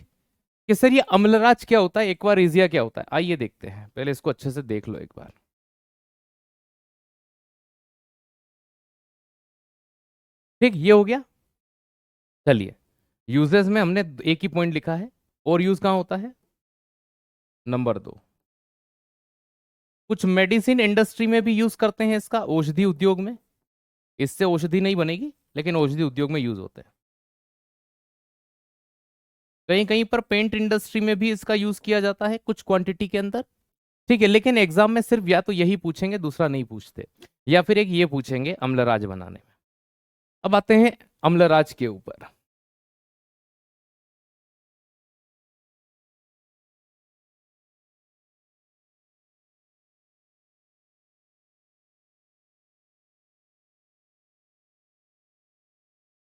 कि सर ये अम्लराज क्या होता है, एक्वारेजिया क्या होता है, आइए देखते हैं, पहले इसको अच्छे से देख लो एक बार। ठीक, ये हो गया। चलिए, यूजेस में हमने एक ही पॉइंट लिखा है, और यूज कहां होता है? नंबर 2, कुछ मेडिसिन इंडस्ट्री में भी यूज करते हैं इसका, औषधि उद्योग में। इससे औषधि नहीं बनेगी, लेकिन औषधि उद्योग में यूज होता है। कहीं कहीं पर पेंट इंडस्ट्री में भी इसका यूज किया जाता है कुछ क्वांटिटी के अंदर। ठीक है, लेकिन एग्जाम में सिर्फ या तो यही पूछेंगे, दूसरा नहीं पूछते, या फिर एक ये पूछेंगे अम्लराज बनाने में। अब आते हैं अम्लराज के ऊपर।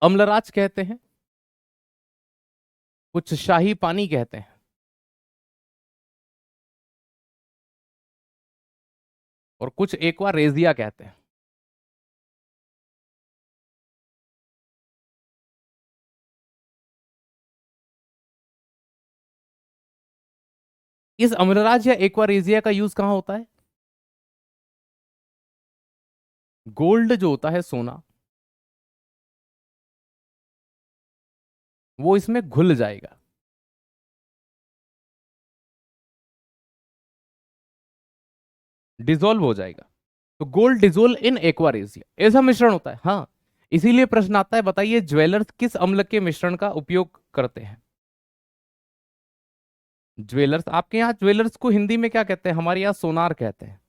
अम्लराज कहते हैं, कुछ शाही पानी कहते हैं, और कुछ एक्वारेजिया कहते हैं। इस अम्लराज या एक्वारेजिया का यूज कहां होता है? गोल्ड जो होता है सोना, वो इसमें घुल जाएगा, डिजोल्व हो जाएगा। तो गोल्ड डिजोल्व इन एक्वारेजिया, ऐसा मिश्रण होता है। हाँ, इसीलिए प्रश्न आता है, बताइए ज्वेलर्स किस अम्ल के मिश्रण का उपयोग करते हैं? ज्वेलर्स, आपके यहाँ ज्वेलर्स को हिंदी में क्या कहते हैं? हमारे यहाँ सोनार कहते हैं,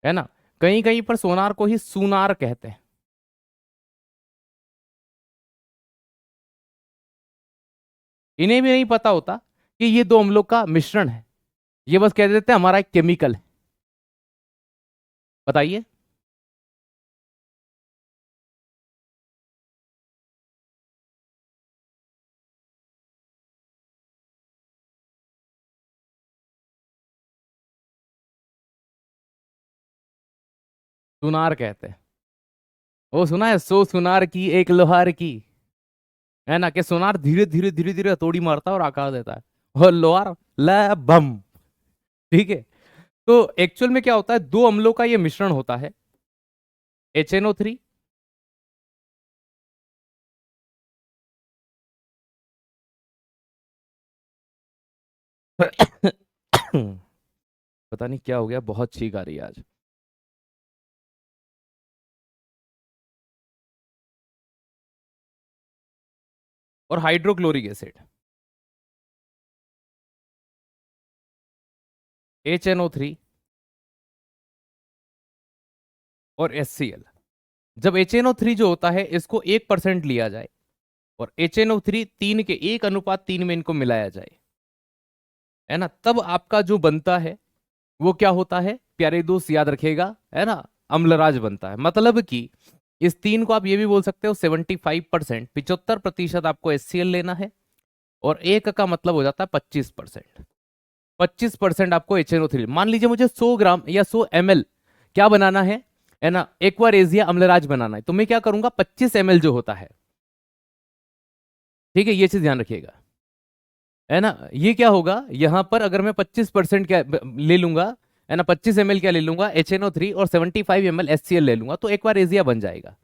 है ना। कहीं कहीं पर सोनार को ही सुनार कहते हैं। इन्हें भी नहीं पता होता कि ये दो अम्लों का मिश्रण है, ये बस कह देते हैं हमारा एक केमिकल है। बताइए। सुनार कहते हैं। वो सुना है, सो सुनार की एक लोहार की, है ना, कि सोनार धीरे धीरे धीरे धीरे हथौड़ी मारता है और आकार देता है, और लोहार ला बम। ठीक है। तो एक्चुअल में क्या होता है, दो अम्लों का ये मिश्रण होता है, HNO3 पता नहीं क्या हो गया, बहुत छींक आ रही है आज। और हाइड्रोक्लोरिक एसिड, HNO3 और HCl। जब HNO3 जो होता है इसको 1% लिया जाए, और HNO3 3 के 1:3 में इनको मिलाया जाए, है ना, तब आपका जो बनता है वो क्या होता है, प्यारे दोस्त याद रखेगा, है ना, अम्लराज बनता है। मतलब कि इस तीन को आप ये भी बोल सकते हो 75%, 75% आपको HCl लेना है, और एक का मतलब हो जाता है 25%। 25% आपको HNO3, मान लीजिए मुझे 100 ग्राम या 100 ml क्या बनाना है ना, एक्वारेजिया अम्लराज बनाना है, तो मैं क्या करूंगा, 25 ml जो होता है, ठीक है, ये चीज ध्यान रखिएगा, है ना। ये क्या होगा, यहां पर अगर मैं 25% क्या ले लूंगा, है ना, 25 ml क्या ले लूंगा, HNO3, और 75 ml HCl ले लूंगा, तो एक्वारेजिया बन जाएगा।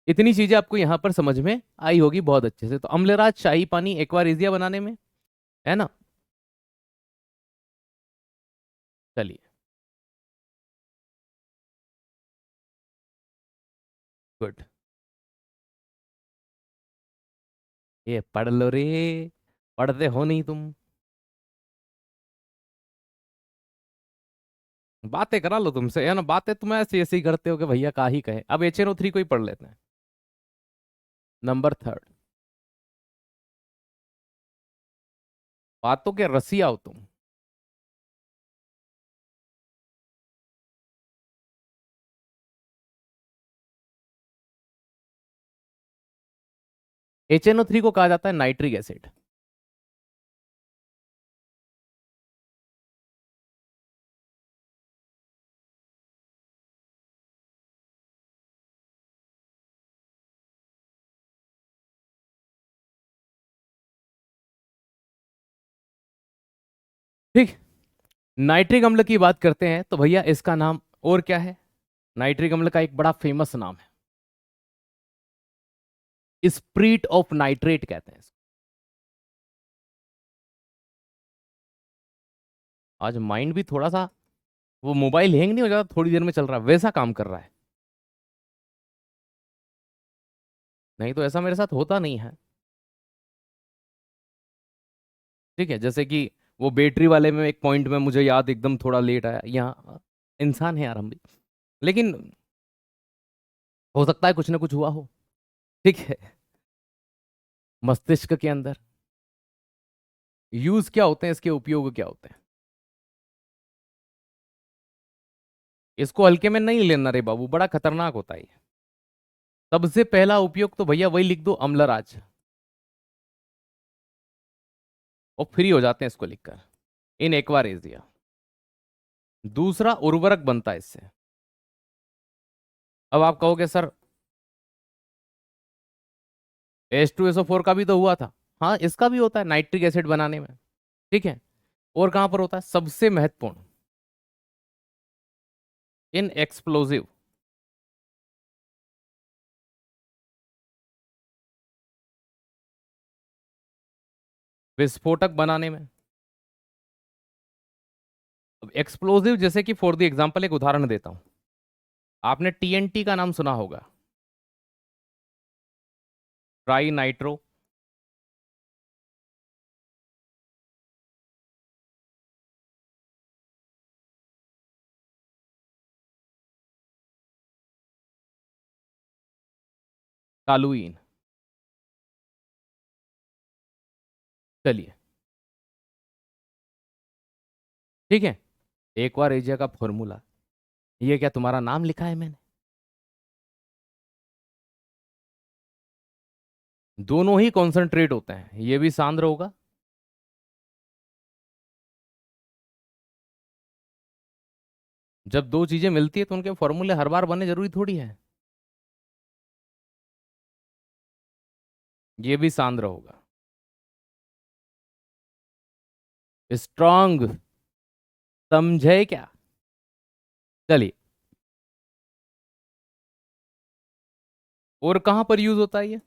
इतनी चीजें आपको यहां पर समझ में आई होगी बहुत अच्छे से। तो अम्लराज, शाही पानी, एक्वारेजिया बनाने में, है ना। चलिए, गुड। ये पढ़ लो रे, पढ़ते हो नहीं तुम, बातें करा लो तुमसे, है ना, बातें तुम ऐसी ऐसी करते हो कि भैया का ही कहे। अब HNO3 को ही पढ़ लेते हैं। नंबर थर्ड, बातों के रसिया हो तुम। HNO3 को कहा जाता है नाइट्रिक एसिड। ठीक, नाइट्रिक अम्ल की बात करते हैं तो भैया इसका नाम और क्या है, नाइट्रिक अम्ल का एक बड़ा फेमस नाम है, स्प्रीट ऑफ नाइट्रेट कहते हैं इसको। आज माइंड भी थोड़ा सा, वो मोबाइल हैंग नहीं हो जाता थोड़ी देर में चल रहा है, वैसा काम कर रहा है। नहीं तो ऐसा मेरे साथ होता नहीं है। ठीक है, जैसे कि वो बैटरी वाले में एक पॉइंट में मुझे याद एकदम थोड़ा लेट आया, यहाँ इंसान है यार हम भी, लेकिन हो सकता है कुछ ना कुछ हुआ हो। ठीक है। मस्तिष्क के अंदर यूज क्या होते हैं, इसके उपयोग क्या होते हैं? इसको हल्के में नहीं लेना रे बाबू, बड़ा खतरनाक होता है ये। सबसे पहला उपयोग तो भैया वही लिख दो, अम्लराज, और फ्री हो जाते हैं इसको लिखकर, इन एक्वारेजिया। दूसरा उर्वरक बनता है इससे। अब आप कहोगे सर H2SO4 का भी तो हुआ था। हाँ, इसका भी होता है नाइट्रिक एसिड बनाने में। ठीक है। और कहां पर होता है सबसे महत्वपूर्ण, इन एक्सप्लोजिव। विस्फोटक बनाने में। अब एक्सप्लोजिव जैसे कि फॉर द एग्जांपल एक उदाहरण देता हूं, आपने TNT का नाम सुना होगा, ट्राई नाइट्रो। टॉलुइन। चलिए, ठीक है। एक बार एजिया का फॉर्मूला, ये क्या तुम्हारा नाम लिखा है मैंने? दोनों ही कॉन्सेंट्रेट होते हैं, ये भी सांद्र होगा। जब दो चीजें मिलती है तो उनके फॉर्मूले हर बार बने जरूरी थोड़ी है। ये भी सांद्र होगा। स्ट्रांग, समझे क्या? चलिए, और कहां पर यूज होता है ये?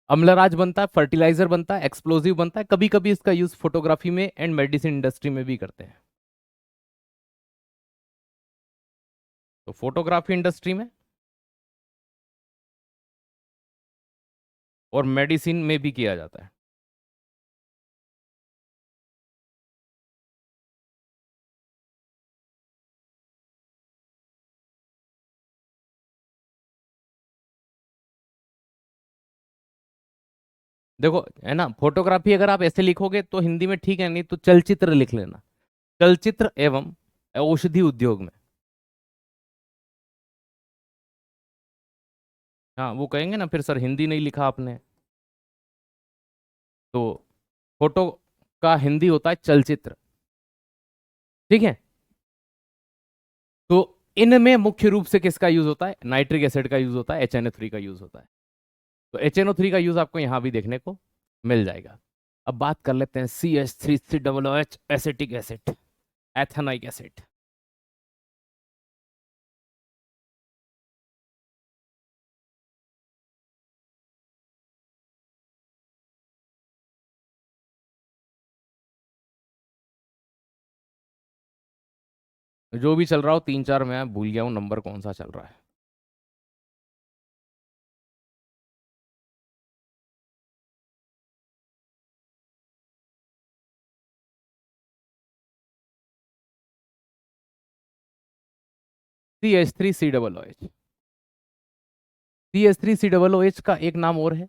अम्लराज बनता है, फर्टिलाइजर बनता है, एक्सप्लोजिव बनता है, कभी कभी इसका यूज फोटोग्राफी में एंड मेडिसिन इंडस्ट्री में भी करते हैं। तो फोटोग्राफी इंडस्ट्री में और मेडिसिन में भी किया जाता है। देखो, है ना, फोटोग्राफी अगर आप ऐसे लिखोगे तो हिंदी में ठीक है, नहीं तो चलचित्र लिख लेना। चलचित्र एवं औषधि उद्योग में। हाँ, वो कहेंगे ना फिर, सर हिंदी नहीं लिखा आपने। तो फोटो का हिंदी होता है चलचित्र। ठीक है। तो इनमें मुख्य रूप से किसका यूज होता है? नाइट्रिक एसिड का यूज होता है, HNO3 का यूज होता है। तो HNO3 का यूज आपको यहां भी देखने को मिल जाएगा। अब बात कर लेते हैं CH3COOH acetic acid, ethanoic acid. जो भी चल रहा हो, तीन चार मैं भूल गया हूं नंबर कौन सा चल रहा है। CH3COOH। CH3COOH का एक नाम और है,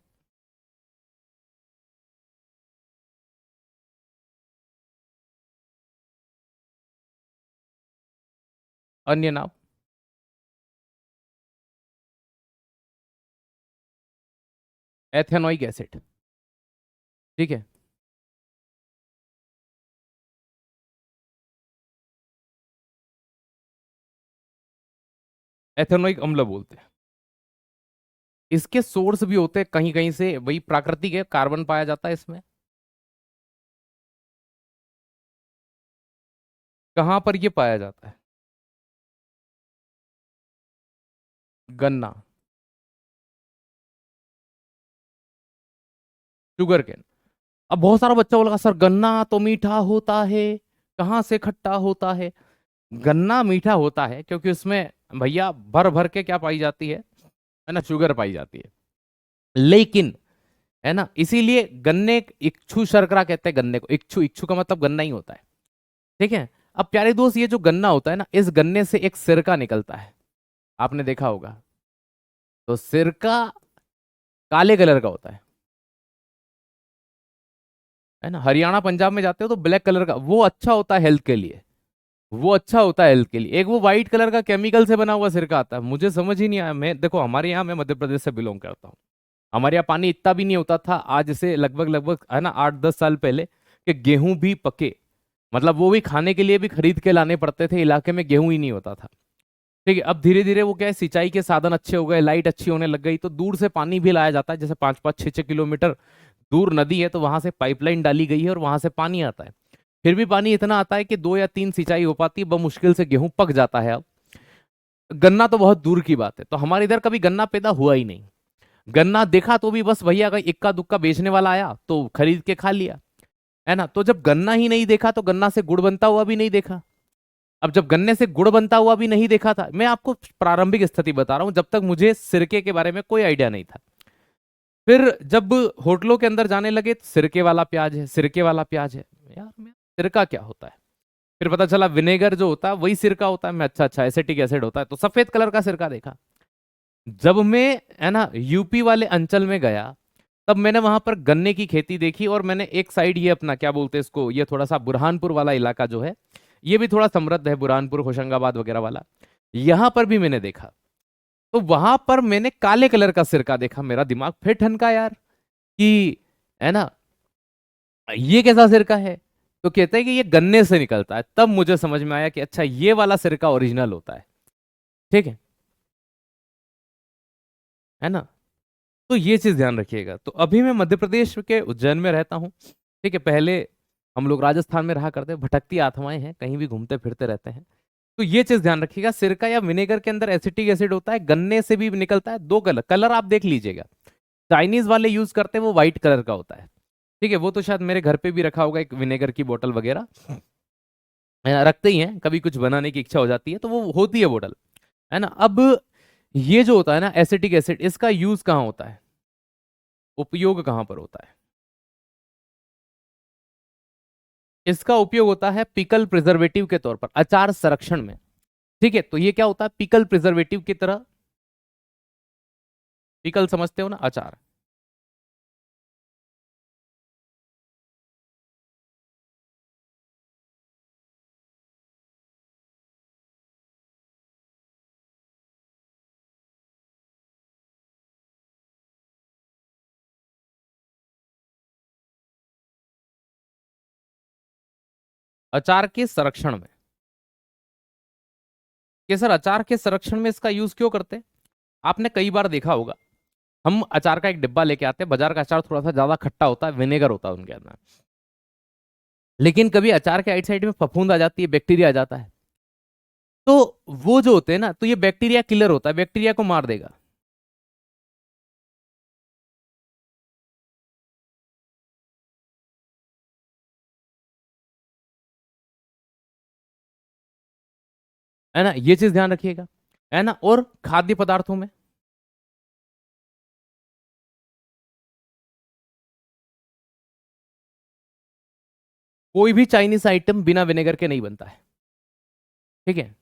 अन्य नाम एथेनोइक एसिड। ठीक है। एथेनोइक अम्ल बोलते हैं। इसके सोर्स भी होते हैं कहीं कहीं से, वही प्राकृतिक है, कार्बन पाया जाता है इसमें। कहां पर ये पाया जाता है? गन्ना, शुगर केन। अब बहुत सारा बच्चा बोलेगा सर गन्ना तो मीठा होता है, कहाँ से खट्टा होता है? गन्ना मीठा होता है क्योंकि उसमें भैया भर भर के क्या पाई जाती है ना, शुगर पाई जाती है। लेकिन, है ना, इसीलिए गन्ने, इक्षु शर्करा कहते हैं गन्ने को। इक्षु, इक्षु का मतलब गन्ना ही होता है। ठीक है। अब प्यारे दोस्त, ये जो गन्ना होता है ना, इस गन्ने से एक सिरका निकलता है, आपने देखा होगा। तो सिरका काले कलर का होता है ना। हरियाणा पंजाब में जाते हो तो ब्लैक कलर का, वो अच्छा होता है हेल्थ के लिए। वो अच्छा होता है हेल्थ के लिए। एक वो व्हाइट कलर का केमिकल से बना हुआ सिरका आता है, मुझे समझ ही नहीं आया। मैं देखो, हमारे यहाँ, मैं मध्य प्रदेश से बिलोंग करता हूँ, हमारे यहाँ पानी इतना भी नहीं होता था आज से लगभग लगभग, है ना, 8-10 साल पहले, कि गेहूं भी पके, मतलब वो भी खाने के लिए भी खरीद के लाने पड़ते थे, इलाके में गेहूं ही नहीं होता था। ठीक है, अब धीरे धीरे वो क्या है, सिंचाई के साधन अच्छे हो गए, लाइट अच्छी होने लग गई, तो दूर से पानी भी लाया जाता है। जैसे 5-5 6-6 किलोमीटर दूर नदी है, तो वहां से पाइपलाइन डाली गई है और वहां से पानी आता है। फिर भी पानी इतना आता है कि 2 या 3 सिंचाई हो पाती है, बहुत मुश्किल से गेहूं पक जाता है। अब गन्ना तो बहुत दूर की बात है, तो हमारे इधर कभी गन्ना पैदा हुआ ही नहीं। गन्ना देखा तो भी बस भैया अगर इक्का दुक्का बेचने वाला आया तो खरीद के खा लिया, है ना। तो जब गन्ना ही नहीं देखा तो गन्ना से गुड़ बनता हुआ भी नहीं देखा। अब जब गन्ने से गुड़ बनता हुआ भी नहीं देखा था, मैं आपको प्रारंभिक स्थिति बता रहा हूं, जब तक मुझे सिरके के बारे में कोई आइडिया नहीं था। फिर जब होटलों के अंदर जाने लगे तो सिरके वाला प्याज है, सिरके वाला प्याज है। यार मैं सिरका क्या होता है, फिर पता चला विनेगर जो होता है वही सिरका होता है। मैं अच्छा अच्छा एसिटिक एसिड होता है, तो सफेद कलर का सिरका देखा। जब मैं, है ना, यूपी वाले अंचल में गया, तब मैंने वहां पर गन्ने की खेती देखी। और मैंने एक साइड ये अपना क्या बोलते हैं इसको, ये थोड़ा सा बुरहानपुर वाला इलाका जो है, ये भी थोड़ा समृद्ध है, बुरहानपुर होशंगाबाद वगैरह वाला, यहां पर भी मैंने देखा। तो वहां पर मैंने काले कलर का सिरका देखा, मेरा दिमाग फिर ठनका यार कि, है ना, ये कैसा सिरका है। तो कहते हैं कि ये गन्ने से निकलता है। तब मुझे समझ में आया कि अच्छा ये वाला सिरका ओरिजिनल होता है। ठीक है ना। तो ये चीज ध्यान रखिएगा। तो अभी मैं मध्य प्रदेश के उज्जैन में रहता हूँ। ठीक है, पहले हम लोग राजस्थान में रहा करते हैं, भटकती आत्माएं हैं, कहीं भी घूमते फिरते रहते हैं। तो ये चीज ध्यान रखिएगा, सिरका या विनेगर के अंदर एसिटिक एसिड होता है, गन्ने से भी निकलता है। दो कलर, कलर आप देख लीजिएगा, चाइनीज वाले यूज करते हैं वो व्हाइट कलर का होता है। ठीक है, वो तो शायद मेरे घर पे भी रखा होगा एक विनेगर की बोतल वगैरह, रखते ही हैं, कभी कुछ बनाने की इच्छा हो जाती है तो वो होती है बोतल, है ना। अब ये जो होता है ना एसिटिक एसिड, इसका यूज कहाँ होता है, उपयोग कहाँ पर होता है। इसका उपयोग होता है पिकल प्रिजर्वेटिव के तौर पर, अचार संरक्षण में। ठीक है, तो ये क्या होता है, पिकल प्रिजर्वेटिव की तरह। पिकल समझते हो ना, अचार। अचार के संरक्षण में, कि सर अचार के संरक्षण में इसका यूज क्यों करते हैं। आपने कई बार देखा होगा, हम अचार का एक डिब्बा लेके आते हैं, बाजार का अचार थोड़ा सा ज्यादा खट्टा होता है, विनेगर होता है उनके अंदर। लेकिन कभी अचार के आइट साइड में फफूंद आ जाती है, बैक्टीरिया आ जाता है, तो वो जो होते हैं ना, तो ये बैक्टीरिया किलर होता है, बैक्टीरिया को मार देगा। है ना, ये चीज ध्यान रखिएगा, है ना। और खाद्य पदार्थों में, कोई भी चाइनीज आइटम बिना विनेगर के नहीं बनता है। ठीक है,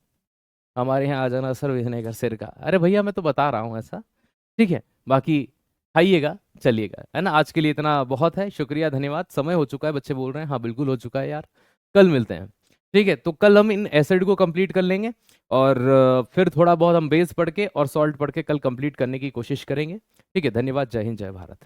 हमारे यहाँ आ जाना सर विनेगर सिर का, अरे भैया मैं तो बता रहा हूँ ऐसा। ठीक है, बाकी खाइएगा, चलिएगा, है ना। आज के लिए इतना बहुत है, शुक्रिया, धन्यवाद। समय हो चुका है, बच्चे बोल रहे हैं, हाँ बिल्कुल हो चुका है यार। कल मिलते हैं। ठीक है, तो कल हम इन एसिड को कंप्लीट कर लेंगे, और फिर थोड़ा बहुत हम बेस पढ़ के और सॉल्ट पढ़ के कल कंप्लीट करने की कोशिश करेंगे। ठीक है, धन्यवाद, जय हिंद, जय भारत।